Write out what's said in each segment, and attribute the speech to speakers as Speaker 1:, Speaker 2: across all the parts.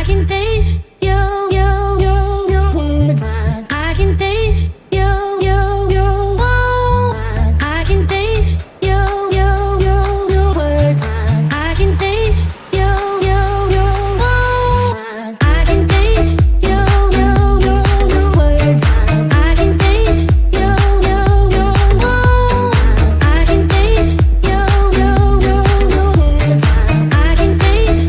Speaker 1: can taste your words. I can taste your I can taste your words. I can taste your I can taste your words. I can taste your I can taste your words. I can taste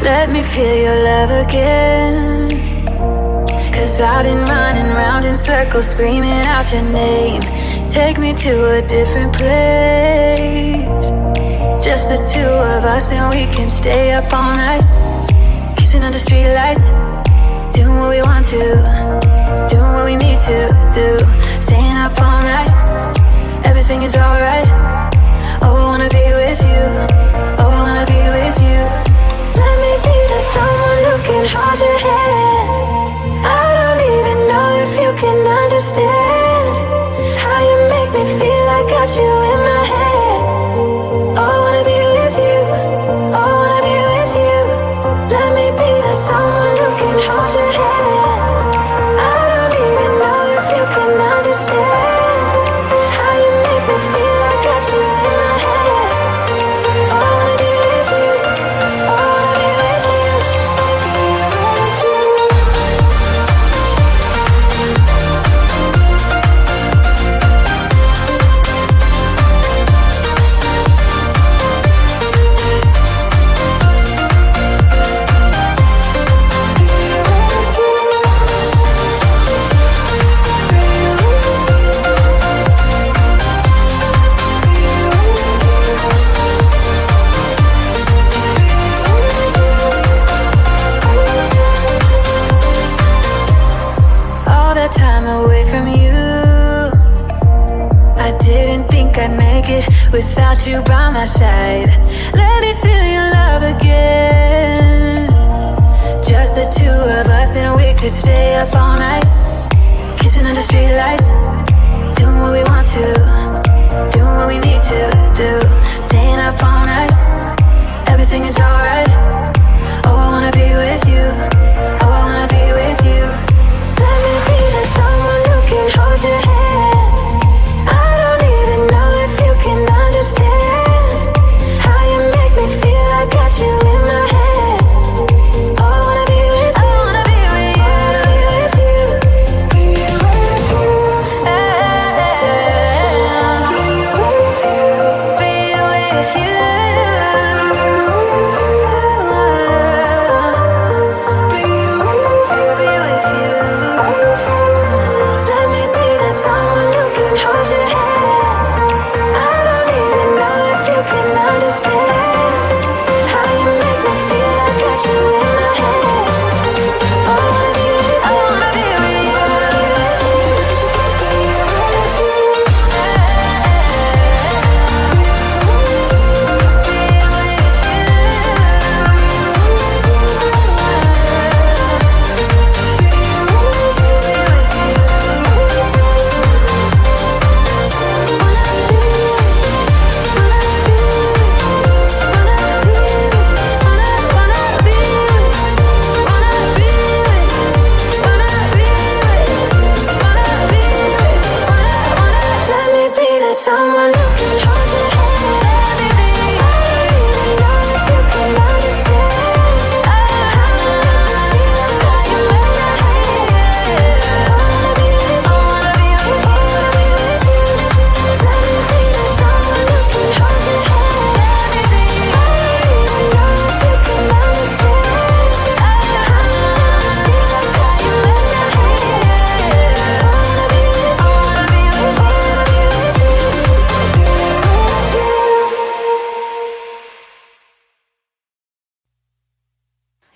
Speaker 2: Let me feel your love again, 'cause I've been running round in circles screaming out your name. Take me to a different place, just the two of us, and we can stay up all night, kissing under streetlights, doing what we want to, doing what we need to do, staying up all night, everything is alright. Oh, I wanna be with you, oh, I wanna be with you. Let me be that someone who can hold your hand. I don't even know if you can understand how you make me feel. I got you in my head. Oh, I wanna be with you, oh, I wanna be with you. Let me be that someone who can hold your hand. I don't even know if you can understand how you make me feel. I got you in my head. Oh, I wanna be with you, oh, I wanna be with you. All that time away from you, I didn't think I'd make it without you by my side. Let me feel your love again, just the two of us, and we could stay up all night, kissing under streetlights, doing what we want to, doing what we need to do, staying up all night, everything is alright.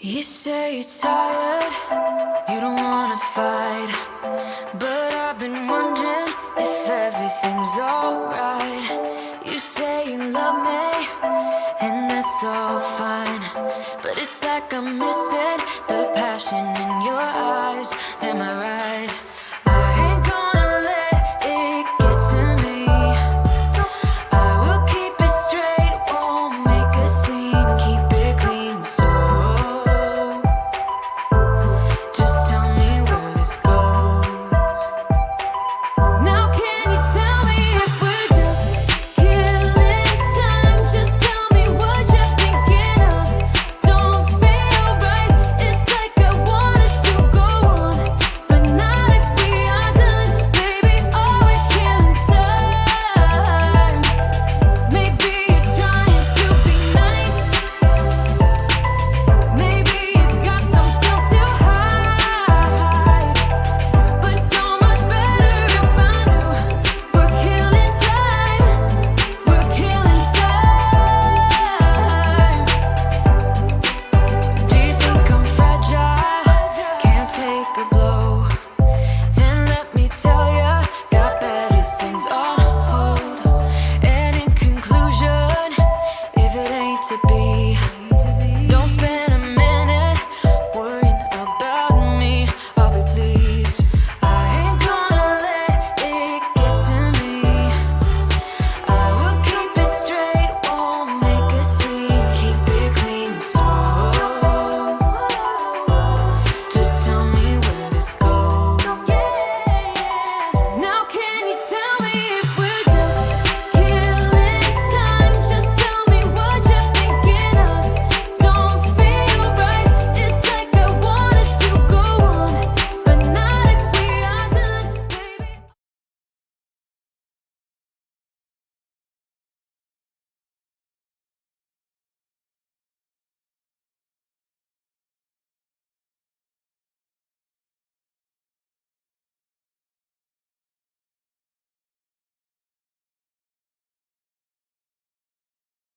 Speaker 2: You say you're tired, you don't wanna fight, but I've been wondering if everything's alright. You say you love me, and that's all fine, but it's like I'm missing the passion in your eyes. Am I right?